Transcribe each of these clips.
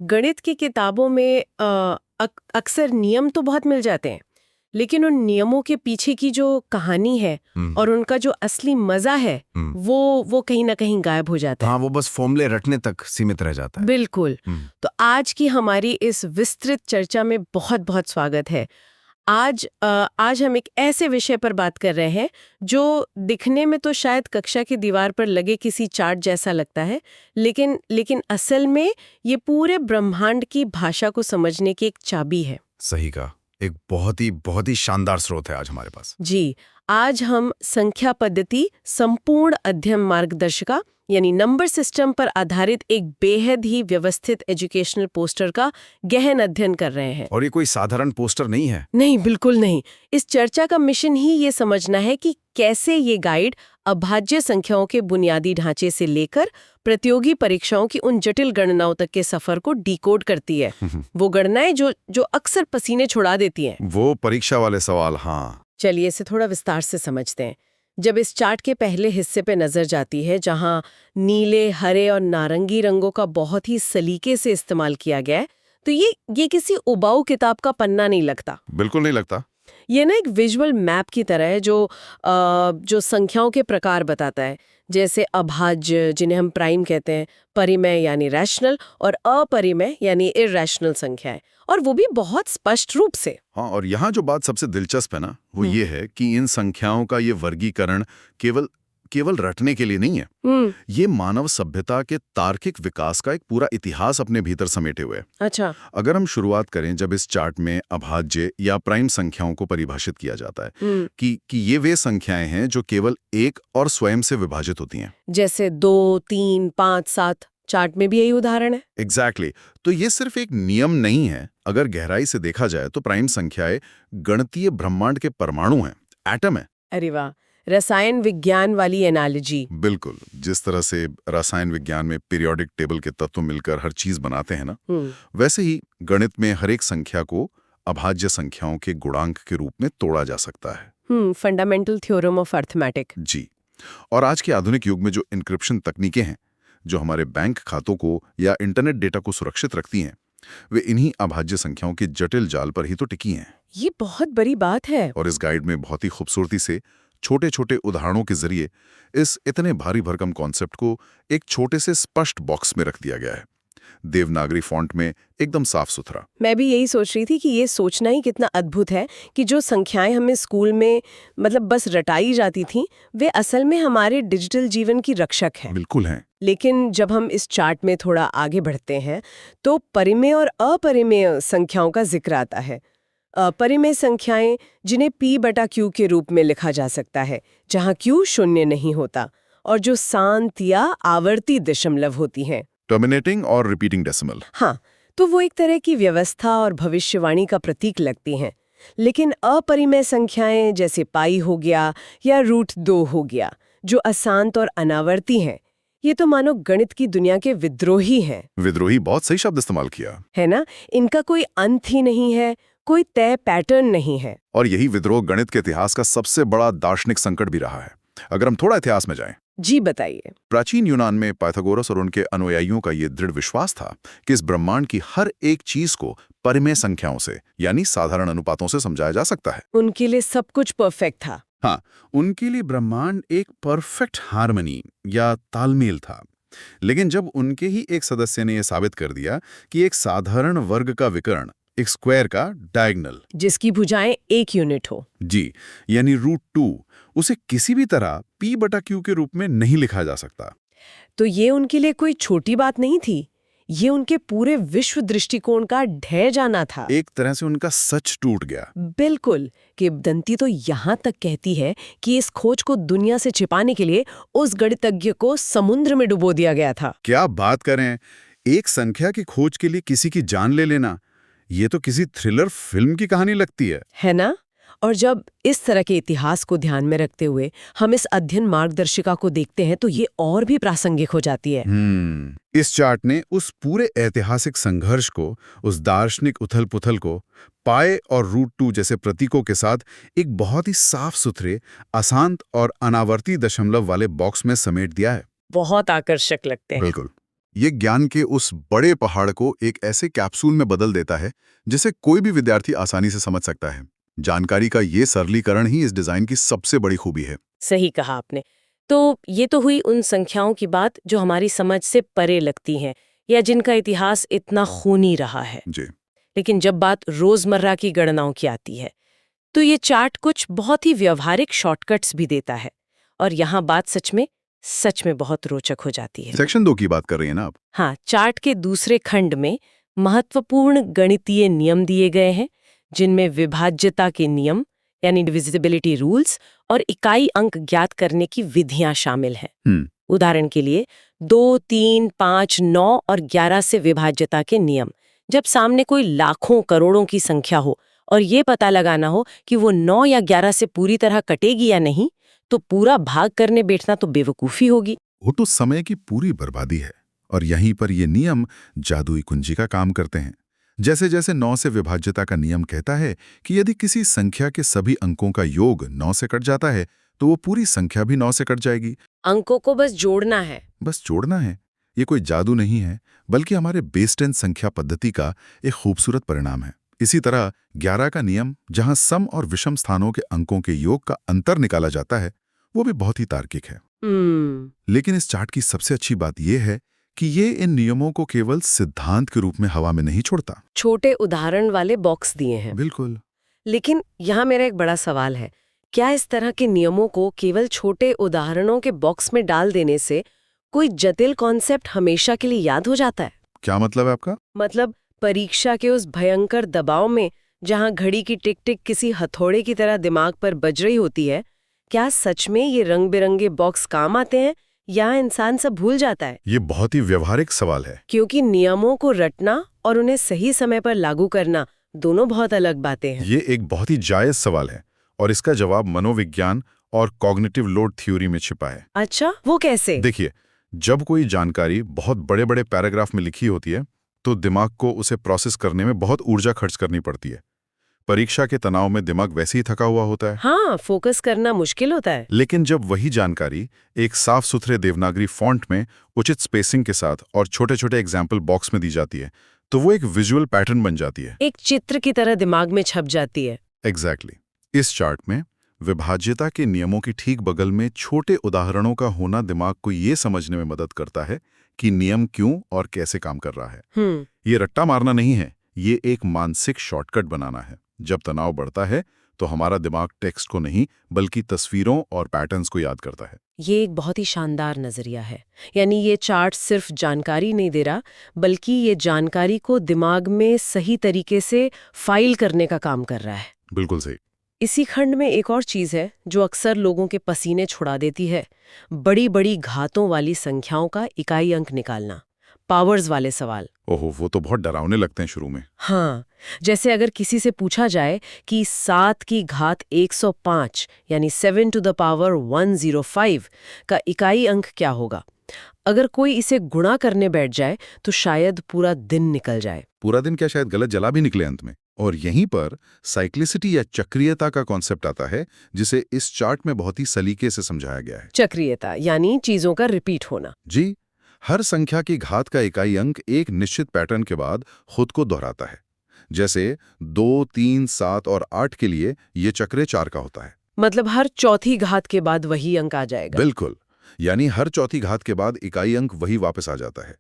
गणित की किताबों में अक्सर नियम तो बहुत मिल जाते हैं, लेकिन उन नियमों के पीछे की जो कहानी है और उनका जो असली मजा है वो कहीं ना कहीं गायब हो जाता है। हाँ, वो बस फॉर्मूले रटने तक सीमित रह जाता है। बिल्कुल। तो आज की हमारी इस विस्तृत चर्चा में बहुत बहुत स्वागत है। आज हम एक ऐसे विषय पर बात कर रहे हैं जो दिखने में तो शायद कक्षा की दीवार पर लगे किसी चार्ट जैसा लगता है, लेकिन असल में ये पूरे ब्रह्मांड की भाषा को समझने की एक चाबी है। सही कहा। एक बहुत ही शानदार स्रोत है आज हमारे पास। जी, आज हम संख्या पद्धति संपूर्ण अध्ययन मार्गदर्शिका यानी नंबर सिस्टम पर आधारित एक बेहद ही व्यवस्थित एजुकेशनल पोस्टर का गहन अध्ययन कर रहे हैं। और ये कोई साधारण पोस्टर नहीं है। नहीं, बिल्कुल नहीं। इस चर्चा का मिशन ही ये समझना है कि कैसे ये गाइड अभाज्य संख्याओं के बुनियादी ढांचे से लेकर प्रतियोगी परीक्षाओं की उन जटिल गणनाओं तक के सफर को डिकोड करती है। वो गणनाएं जो अक्सर पसीने छुड़ा देती हैं। वो परीक्षा वाले सवाल। हाँ, चलिए इसे थोड़ा विस्तार से समझते हैं। जब इस चार्ट के पहले हिस्से पे नजर जाती है, जहां नीले, हरे और नारंगी रंगों का बहुत ही सलीके से इस्तेमाल किया गया है, तो ये किसी उबाऊ किताब का पन्ना नहीं लगता। बिल्कुल नहीं लगता। ये ना एक विजुअल मैप की तरह है जो संख्याओं के प्रकार बताता है, जैसे अभाज्य जिन्हें हम प्राइम कहते हैं, परिमेय यानी रैशनल और अपरिमेय यानी इरैशनल संख्याएं, और वो भी बहुत स्पष्ट रूप से। हाँ, और यहाँ जो बात सबसे दिलचस्प है ना, वो ये है कि इन संख्याओं का ये वर्गीकरण केवल रटने के लिए नहीं है। ये मानव सभ्यता के तार्किक विकास का एक पूरा इतिहास अपने भीतर समेटे हुए है। अच्छा। अगर हम शुरुआत करें जब इस चार्ट में अभाज्य या प्राइम संख्याओं को परिभाषित किया जाता है कि ये वे संख्याएं हैं जो केवल एक और स्वयं से विभाजित होती हैं, जैसे 2, 3, 5, 7। चार्ट में भी यही उदाहरण है। एग्जैक्टली। तो ये सिर्फ एक नियम नहीं है। अगर गहराई से देखा जाए तो प्राइम संख्याएं गणितीय ब्रह्मांड के परमाणु हैं, एटम है। अरे वाह, रसायन विज्ञान वाली एनालॉजी। बिल्कुल। जिस तरह से रसायन विज्ञान में पीरियोडिक टेबल के तत्व मिलकर हर चीज बनाते हैं ना, वैसे ही गणित में हर एक संख्या को अभाज्य संख्याओं के गुणांक के रूप में तोड़ा जा सकता है। Fundamental theorem of arithmetic. जी। और आज के आधुनिक युग में जो इंक्रिप्शन तकनीकें हैं, जो हमारे बैंक खातों को या इंटरनेट डेटा को सुरक्षित रखती हैं, वे इन्हीं अभाज्य संख्याओं के जटिल जाल पर ही तो टिकी हैं। ये बहुत बड़ी बात है। और इस गाइड में बहुत ही खूबसूरती से छोटे छोटे उदाहरणों के जरिए इस इतने भारी भरकम कॉन्सेप्ट को एक छोटे से स्पष्ट बॉक्स में रख दिया गया है, देवनागरी फॉन्ट में, एकदम साफ सुथरा। मैं भी यही सोच रही थी कि ये सोचना ही कितना अद्भुत है कि जो संख्याएं हमें स्कूल में बस रटाई जाती थीं, वे असल में हमारे डिजिटल जीवन की रक्षक हैं। बिल्कुल हैं। लेकिन जब हम इस चार्ट में थोड़ा आगे बढ़ते हैं तो परिमेय और अपरिमेय संख्याओं का जिक्र आता है। परिमेय संख्याएं जिन्हें p/q के रूप में लिखा जा सकता है, जहां q शून्य नहीं होता, और जो शांत या आवर्ती दशमलव होती हैं, टर्मिनेटिंग और रिपीटिंग डेसिमल। हाँ, तो वो एक तरह की व्यवस्था और भविष्यवाणी का प्रतीक लगती हैं। लेकिन अपरिमेय संख्याएं जैसे पाई हो गया या √2 हो गया, जो अशांत और अनावर्ती हैं, ये तो मानो गणित की दुनिया के विद्रोही हैं। विद्रोही, बहुत सही शब्द इस्तेमाल किया है ना? इनका कोई अंत ही नहीं है, कोई तय पैटर्न नहीं है। और यही विद्रोह गणित के इतिहास का सबसे बड़ा दार्शनिक संकट भी रहा है। अगर हम थोड़ा इतिहास में जाएं। जी बताइए। प्राचीन यूनान में पाइथागोरस और उनके अनुयायियों का ये दृढ़ विश्वास था कि इस ब्रह्मांड की हर एक चीज को परिमेय संख्याओं से यानी साधारण अनुपातों से समझाया जा सकता है। उनके लिए सब कुछ परफेक्ट था। हाँ, उनके लिए ब्रह्मांड एक परफेक्ट हार्मनी या तालमेल था। लेकिन जब उनके ही एक सदस्य ने यह साबित कर दिया कि एक साधारण वर्ग का विकर्ण, एक स्क्वायर का डायगोनल, जिसकी भुजाएं 1 यूनिट हो, जी, यानी √2, उसे किसी भी तरह p/q के रूप में नहीं लिखा जा सकता, तो ये उनके लिए कोई छोटी बात नहीं थी। ये उनके पूरे विश्व दृष्टिकोण का ढह जाना था। एक तरह से उनका सच टूट गया। बिल्कुल। किंवदंती तो यहाँ तक कहती है कि इस खोज को दुनिया से छिपाने के लिए उस गणितज्ञ को समुद्र में डुबो दिया गया था। क्या बात करें, एक संख्या की खोज के लिए किसी की जान ले लेना, ये तो किसी थ्रिलर फिल्म की कहानी लगती है ना? और जब इस तरह के इतिहास को ध्यान में रखते हुए हम इस अध्ययन मार्गदर्शिका को देखते हैं तो ये और भी प्रासंगिक हो जाती है। इस चार्ट ने उस पूरे ऐतिहासिक संघर्ष को, उस दार्शनिक उथल-पुथल को पाए और √2 जैसे प्रतीकों के साथ एक बहुत ही साफ सुथरे, अशांत और अनावर्ती दशमलव वाले बॉक्स में समेट दिया है। बहुत आकर्षक लगते हैं। बिल्कुल। ये ज्ञान के उस बड़े पहाड़ को एक ऐसे कैप्सूल में बदल देता है जिसे कोई भी विद्यार्थी आसानी से समझ सकता है। जानकारी का ये सरलीकरण ही इस डिजाइन की सबसे बड़ी खूबी है। सही कहा आपने। तो ये तो हुई उन संख्याओं की बात जो हमारी समझ से परे लगती हैं या जिनका इतिहास इतना खूनी रहा है। जी। लेकिन जब बात रोजमर्रा की गणनाओं की आती है तो ये चार्ट कुछ बहुत ही व्यवहारिक शॉर्टकट्स भी देता है और यहाँ बात सच में बहुत रोचक हो जाती है। सेक्शन 2 की बात कर रही हैं ना आप? हाँ, चार्ट के दूसरे खंड में महत्वपूर्ण गणितीय नियम दिए गए हैं जिनमें विभाज्यता के नियम यानी डिविजिबिलिटी रूल्स और इकाई अंक ज्ञात करने की विधियां शामिल हैं। उदाहरण के लिए 2, 3, 5, 9 और 11 से विभाज्यता के नियम। जब सामने कोई लाखों करोड़ों की संख्या हो और ये पता लगाना हो कि वो 9 या 11 से पूरी तरह कटेगी या नहीं, तो पूरा भाग करने बैठना तो बेवकूफ़ी होगी। वो तो समय की पूरी बर्बादी है। और यहीं पर ये नियम जादुई कुंजी का काम करते हैं। जैसे जैसे 9 से विभाज्यता का नियम कहता है कि यदि किसी संख्या के सभी अंकों का योग 9 से कट जाता है तो वो पूरी संख्या भी 9 से कट जाएगी। अंकों को बस जोड़ना है। बस जोड़ना है। ये कोई जादू नहीं है, बल्कि हमारे बेस 10 संख्या पद्धति का एक खूबसूरत परिणाम है। इसी तरह 11 का नियम, जहां सम और विषम स्थानों के अंकों के योग का अंतर निकाला जाता है, वो भी बहुत ही तार्किक है। लेकिन इस चार्ट की सबसे अच्छी बात यह है कि ये इन नियमों को केवल सिद्धांत के रूप में हवा में नहीं छोड़ता। छोटे उदाहरण वाले बॉक्स दिए हैं। बिल्कुल। लेकिन यहाँ मेरा एक बड़ा सवाल है, क्या इस तरह के नियमों को केवल छोटे उदाहरणों के बॉक्स में डाल देने से कोई जटिल कॉन्सेप्ट हमेशा के लिए याद हो जाता है? क्या मतलब है आपका? मतलब परीक्षा के उस भयंकर दबाव में जहाँ घड़ी की टिक टिक किसी हथौड़े की तरह दिमाग पर बज रही होती है, क्या सच में ये रंग बिरंगे बॉक्स काम आते हैं या इंसान सब भूल जाता है? ये बहुत ही व्यवहारिक सवाल है। क्योंकि नियमों को रटना और उन्हें सही समय पर लागू करना दोनों बहुत अलग बातें हैं। ये एक बहुत ही जायज सवाल है और इसका जवाब मनोविज्ञान और कॉग्निटिव लोड थ्योरी में छिपा है। अच्छा, वो कैसे? देखिए, जब कोई जानकारी बहुत बड़े बड़े पैराग्राफ में लिखी होती है तो दिमाग को उसे प्रोसेस करने में बहुत ऊर्जा खर्च करनी पड़ती है। परीक्षा के तनाव में दिमाग वैसे ही थका हुआ होता है। हाँ, फोकस करना मुश्किल होता है। लेकिन जब वही जानकारी एक साफ सुथरे देवनागरी फॉन्ट में उचित स्पेसिंग के साथ और छोटे छोटे एग्जाम्पल बॉक्स में दी जाती है तो वो एक विजुअल पैटर्न बन जाती है, एक चित्र की तरह दिमाग में छप जाती है। एग्जैक्टली। इस चार्ट में विभाज्यता के नियमों की ठीक बगल में छोटे उदाहरणों का होना दिमाग को ये समझने में मदद करता है कि नियम क्यों और कैसे काम कर रहा है। ये रट्टा मारना नहीं है, ये एक मानसिक शॉर्टकट बनाना है। जब तनाव बढ़ता है तो हमारा दिमाग टेक्स्ट को नहीं बल्कि तस्वीरों और पैटर्न्स को याद करता है। ये एक बहुत ही शानदार नजरिया है। यानी ये चार्ट सिर्फ जानकारी नहीं दे रहा, बल्कि ये जानकारी को दिमाग में सही तरीके से फाइल करने का काम कर रहा है। बिल्कुल सही। इसी खंड में एक और चीज है जो अक्सर लोगों के पसीने छुड़ा देती है, बड़ी बड़ी घातों वाली संख्याओं का इकाई अंक निकालना, पावर्स वाले सवाल। ओहो, वो तो बहुत डरावने लगते हैं शुरू में। हाँ, जैसे अगर किसी से पूछा जाए कि 7 की घात 105 यानी 7 to the power 105 का इकाई अंक क्या होगा, अगर कोई इसे गुणा करने बैठ जाए तो शायद पूरा दिन निकल जाए। पूरा दिन क्या, शायद गलत जला भी निकले अंत में। और यहीं पर साइक्लिसिटी या चक्रीयता का कॉन्सेप्ट आता है, जिसे इस चार्ट में बहुत ही सलीके से समझाया गया है। चक्रीयता यानी चीजों का रिपीट होना। जी, हर संख्या की घात का इकाई अंक एक निश्चित पैटर्न के बाद खुद को दोहराता है। जैसे 2, 3, 7 और 8 के लिए ये चक्रे 4 का होता है। मतलब हर चौथी घात के बाद वही अंक आ जाएगा। बिल्कुल, यानी हर चौथी घात के बाद इकाई अंक वही वापस आ जाता है।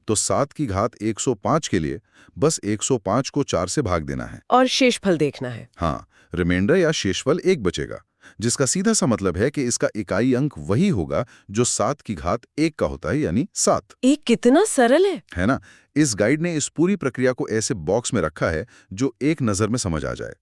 तो 7 की घात 105 के लिए बस 105 को 4 से भाग देना है और शेषफल देखना है। हाँ, रिमाइंडर या शेषफल 1 बचेगा, जिसका सीधा सा मतलब है कि इसका इकाई अंक वही होगा जो 7 की घात 1 का होता है, यानी 7। ये कितना सरल है ना? इस गाइड ने इस पूरी प्रक्रिया को ऐसे बॉक्स में रखा है जो एक नज़र में समझ आ जाए।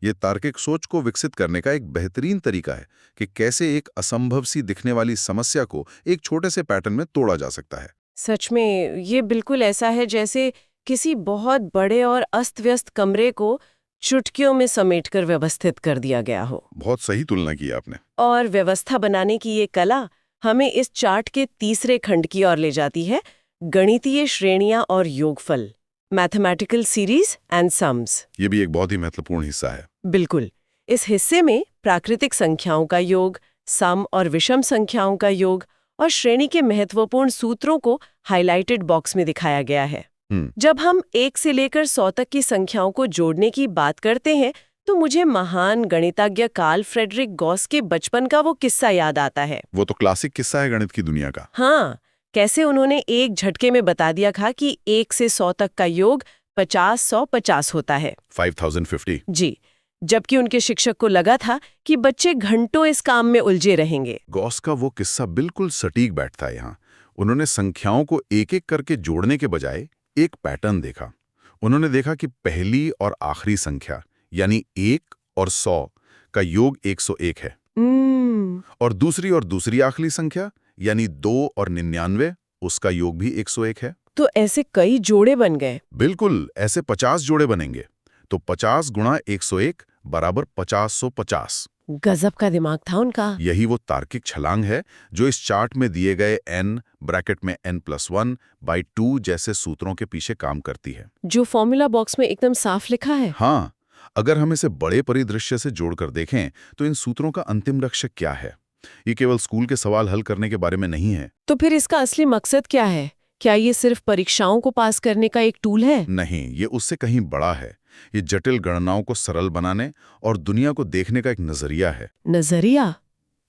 ये तार्किक सोच को विकसित करने का एक बेहतरीन तरीका है कि कैसे एक असंभव सी दिखने वाली समस्या को एक छोटे से पैटर्न में तोड़ा जा सकता है। सच में ये बिल्कुल ऐसा है जैसे किसी बहुत बड़े और अस्त-व्यस्त कमरे को चुटकियों में समेटकर व्यवस्थित कर दिया गया हो। बहुत सही तुलना की आपने। और व्यवस्था बनाने की ये कला हमें इस चार्ट के तीसरे खंड की ओर ले जाती है, गणितीय श्रेणियां और योगफल, मैथमेटिकल सीरीज एंड सम्स। ये भी एक बहुत ही महत्वपूर्ण हिस्सा है। बिल्कुल। इस हिस्से में प्राकृतिक संख्याओं का योग, सम और विषम संख्याओं का योग और श्रेणी के महत्वपूर्ण सूत्रों को हाइलाइटेड बॉक्स में दिखाया गया है। जब हम 1 से लेकर 100 तक की संख्याओं को जोड़ने की बात करते हैं तो मुझे महान गणितज्ञ कार्ल फ्रेडरिक गॉस के बचपन का वो किस्सा याद आता है। वो तो क्लासिक किस्सा है गणित की दुनिया का। हाँ, कैसे उन्होंने एक झटके में बता दिया था कि 1 से 100 तक का योग 50-100-50 होता है। 5050। जी, जबकि उनके शिक्षक को लगा था कि बच्चे घंटों इस काम में उलझे रहेंगे। गॉस का वो किस्सा बिल्कुल सटीक बैठता है यहाँ। उन्होंने संख्याओं को एक एक करके जोड़ने के बजाय एक पैटर्न देखा। उन्होंने देखा कि पहली और आखिरी संख्या यानी 1 और 100 का योग 101 है और दूसरी आखिरी संख्या यानी 2 और 99 उसका योग भी 101 है। तो ऐसे कई जोड़े बन गए। बिल्कुल, ऐसे 50 जोड़े बनेंगे। तो 50 गुणा 101 बराबर 50-150। गजब का दिमाग था उनका। यही वो तार्किक छलांग है जो इस चार्ट में दिए गए n ब्रैकेट में n+1/2 जैसे सूत्रों के पीछे काम करती है, जो फॉर्मूला बॉक्स में एकदम साफ लिखा है। हाँ, अगर हम इसे बड़े परिदृश्य से जोड़कर देखें तो इन सूत्रों का अंतिम लक्ष्य क्या है? ये केवल स्कूल के सवाल हल करने के बारे में नहीं है। तो फिर इसका असली मकसद क्या है? क्या ये सिर्फ परीक्षाओं को पास करने का एक टूल है? नहीं, ये उससे कहीं बड़ा है। ये जटिल गणनाओं को सरल बनाने और दुनिया को देखने का एक नजरिया है। नजरिया?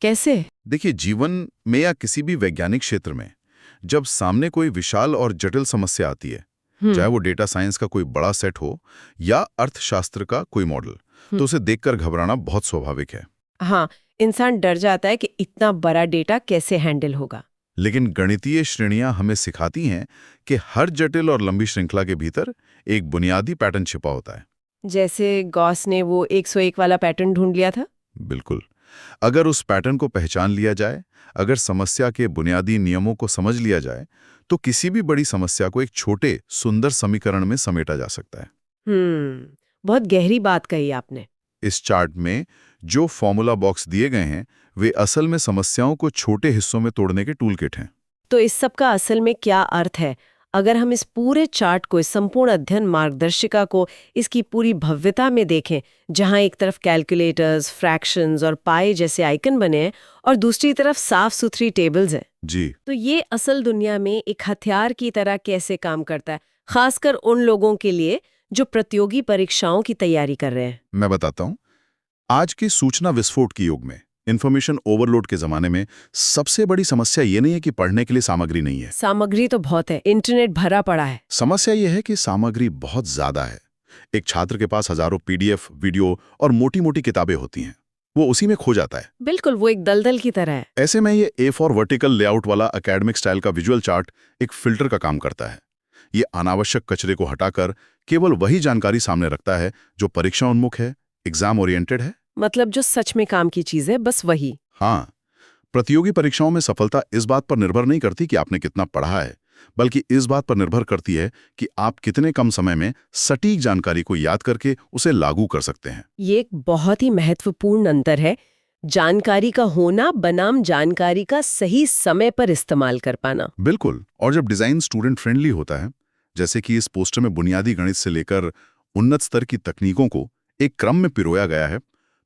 कैसे? देखिए, जीवन में या किसी भी वैज्ञानिक क्षेत्र में जब सामने कोई विशाल और जटिल समस्या आती है, चाहे वो डेटा साइंस का कोई बड़ा सेट हो या अर्थशास्त्र का कोई मॉडल, तो उसे देखकर घबराना बहुत स्वाभाविक है। हाँ, इंसान डर जाता है कि इतना बड़ा डेटा कैसे हैंडल होगा। लेकिन गणितीय श्रेणियां हमें सिखाती हैं कि हर जटिल और लंबी श्रृंखला के भीतर एक बुनियादी पैटर्न छिपा होता है। जैसे गॉस ने वो 101 वाला पैटर्न ढूंढ लिया था। बिल्कुल, अगर उस पैटर्न को पहचान लिया जाए, अगर समस्या के बुनियादी नियमों को समझ लिया जाए, तो किसी भी बड़ी समस्या को एक छोटे सुंदर समीकरण में समेटा जा सकता है। बहुत गहरी बात कही आपने। इस चार्ट में जो फॉर्मूला बॉक्स दिए गए हैं वे असल में समस्याओं को छोटे हिस्सों में तोड़ने के टूलकिट हैं। तो इस सब का असल में क्या अर्थ है? अगर हम इस पूरे चार्ट को, इस संपूर्ण अध्ययन मार्गदर्शिका को इसकी पूरी भव्यता में देखें, जहां एक तरफ कैलकुलेटर्स, फ्रैक्शंस और पाई जैसे आइकन बने हैं और दूसरी तरफ साफ सुथरी टेबल्स हैं, जी, तो ये असल दुनिया में एक हथियार की तरह कैसे काम करता है, खासकर उन लोगों के लिए जो प्रतियोगी परीक्षाओं की तैयारी कर रहे हैं। मैं बताता हूँ। आज के सूचना विस्फोट के युग में, इन्फॉर्मेशन ओवरलोड के जमाने में सबसे बड़ी समस्या ये नहीं है कि पढ़ने के लिए सामग्री नहीं है। सामग्री तो बहुत है, इंटरनेट भरा पड़ा है। समस्या ये है कि सामग्री बहुत ज्यादा है। एक छात्र के पास हजारों PDF, वीडियो और मोटी मोटी किताबें होती हैं। वो उसी में खो जाता है। बिल्कुल, वो एक दलदल की तरह है। ऐसे में ये A4 वर्टिकल लेआउट वाला एकेडमिक स्टाइल का विजुअल चार्ट एक फिल्टर का काम करता है। ये अनावश्यक कचरे को हटाकर केवल वही जानकारी सामने रखता है जो परीक्षा उन्मुख है, एग्जाम ओरिएंटेड है। मतलब जो सच में काम की चीज है, बस वही। हाँ, प्रतियोगी परीक्षाओं में सफलता इस बात पर निर्भर नहीं करती कि आपने कितना पढ़ा है, बल्कि इस बात पर निर्भर करती है कि आप कितने कम समय में सटीक जानकारी को याद करके उसे लागू कर सकते हैं। ये एक बहुत ही महत्वपूर्ण अंतर है, जानकारी का होना बनाम जानकारी का सही समय पर इस्तेमाल कर पाना। बिल्कुल, और जब डिजाइन स्टूडेंट फ्रेंडली होता है, जैसे कि इस पोस्टर में बुनियादी गणित से लेकर उन्नत स्तर की तकनीकों को एक क्रम में पिरोया गया है,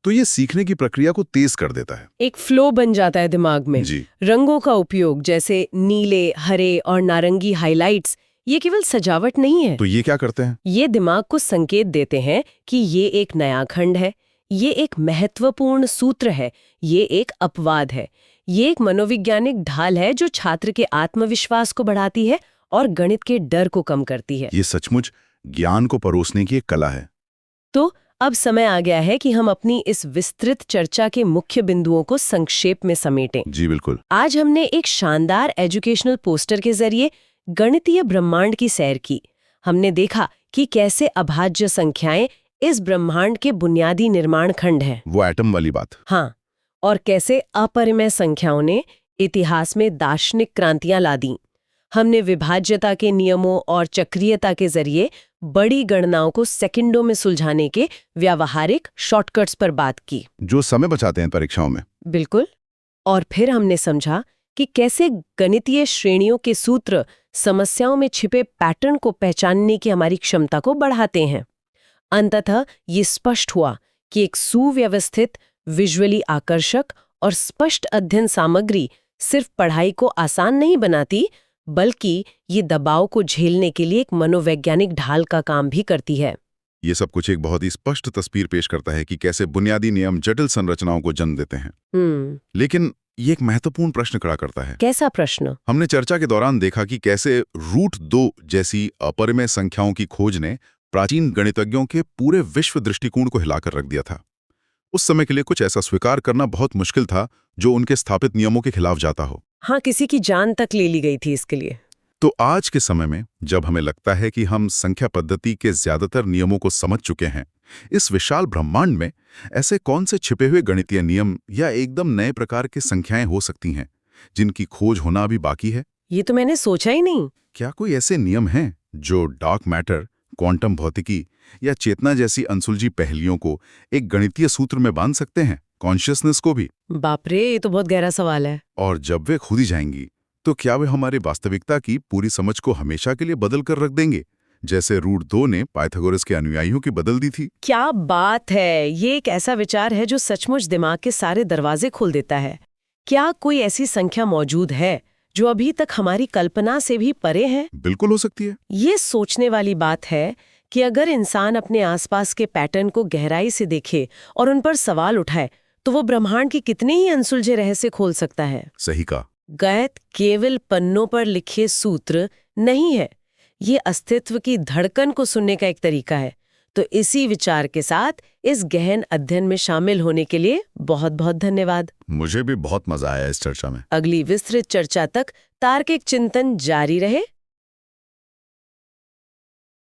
तो ये सीखने की प्रक्रिया को तेज कर देता है। एक फ्लो बन जाता है दिमाग में। जी। रंगों का उपयोग, जैसे नीले, हरे और नारंगी हाइलाइट्स, ये केवल सजावट नहीं है। तो ये क्या करते हैं? ये दिमाग को संकेत देते हैं कि ये एक नया खंड है, ये एक महत्वपूर्ण सूत्र है, ये एक अपवाद है। ये एक मनोवैज्ञानिक ढाल है जो छात्र के आत्मविश्वास को बढ़ाती है और गणित के डर को कम करती है। ये सचमुच ज्ञान को परोसने की एक कला है। तो अब समय आ गया है कि हम अपनी इस विस्तृत चर्चा के मुख्य बिंदुओं को संक्षेप में समेटें। जी बिल्कुल। आज हमने एक शानदार एजुकेशनल पोस्टर के जरिए गणितीय ब्रह्मांड की सैर की। हमने देखा कि कैसे अभाज्य संख्याएं इस ब्रह्मांड के बुनियादी निर्माण खंड हैं। वो एटम वाली बात। हाँ, और कैसे अपरिमेय संख्याओं ने इतिहास में दार्शनिक क्रांतियां ला दी। हमने विभाज्यता के नियमों और चक्रीयता के जरिए बड़ी गणनाओं को सेकंडों में सुलझाने के व्यावहारिक शॉर्टकट्स पर बात की, जो समय बचाते हैं परीक्षाओं में। बिल्कुल। और फिर हमने समझा कि कैसे गणितीय श्रेणियों के सूत्र समस्याओं में छिपे पैटर्न को पहचानने की हमारी क्षमता को बढ़ाते हैं। अंततः ये स्पष्ट हुआ कि एक सुव्यवस्थित, विजुअली आकर्षक और स्पष्ट अध्ययन सामग्री सिर्फ पढ़ाई को आसान नहीं बनाती, बल्कि ये दबाव को झेलने के लिए एक मनोवैज्ञानिक ढाल का काम भी करती है। ये सब कुछ एक बहुत ही स्पष्ट तस्वीर पेश करता है कि कैसे बुनियादी नियम जटिल संरचनाओं को जन्म देते हैं। लेकिन ये एक महत्वपूर्ण प्रश्न खड़ा करता है। कैसा प्रश्न? हमने चर्चा के दौरान देखा कि कैसे रूट 2 जैसी अपरिमेय संख्याओं की खोज ने प्राचीन गणितज्ञों के पूरे विश्व दृष्टिकोण को हिलाकर रख दिया था। उस समय के लिए कुछ ऐसा स्वीकार करना बहुत मुश्किल था जो उनके स्थापित नियमों के खिलाफ जाता हो। हाँ, किसी की जान तक ले ली गई थी इसके लिए। तो आज के समय में जब हमें लगता है कि हम संख्या पद्धति के ज्यादातर नियमों को समझ चुके हैं, इस विशाल ब्रह्मांड में ऐसे कौन से छिपे हुए गणितीय नियम या एकदम नए प्रकार की संख्याएं हो सकती हैं जिनकी खोज होना अभी बाकी है? ये तो मैंने सोचा ही नहीं। क्या कोई ऐसे नियम हैं जो डार्क मैटर, क्वांटम भौतिकी या चेतना जैसी अनसुलझी पहेलियों को एक गणितीय सूत्र में बांध सकते हैं, कॉन्शियसनेस को भी? बाप रे, ये तो बहुत गहरा सवाल है। और जब वे खुद ही जाएंगी तो क्या वे हमारी वास्तविकता की पूरी समझ को हमेशा के लिए बदल कर रख देंगे, जैसे रूट 2 ने पाइथागोरस के अनुयायियों की बदल दी थी? क्या बात है! ये एक ऐसा विचार है जो सचमुच दिमाग के सारे दरवाजे खोल देता है। क्या कोई ऐसी संख्या मौजूद है जो अभी तक हमारी कल्पना से भी परे है? बिल्कुल हो सकती है। ये सोचने वाली बात है कि अगर इंसान अपने आसपास के पैटर्न को गहराई से देखे और उन पर सवाल उठाए, तो वो ब्रह्मांड की कितने ही अनसुलझे रहस्य खोल सकता है। सही कहा। गणित केवल पन्नों पर लिखे सूत्र नहीं है, ये अस्तित्व की धड़कन को सुनने का एक तरीका है। तो इसी विचार के साथ इस गहन अध्ययन में शामिल होने के लिए बहुत बहुत धन्यवाद। मुझे भी बहुत मजा आया इस चर्चा में। अगली विस्तृत चर्चा तक तार्किक चिंतन जारी रहे।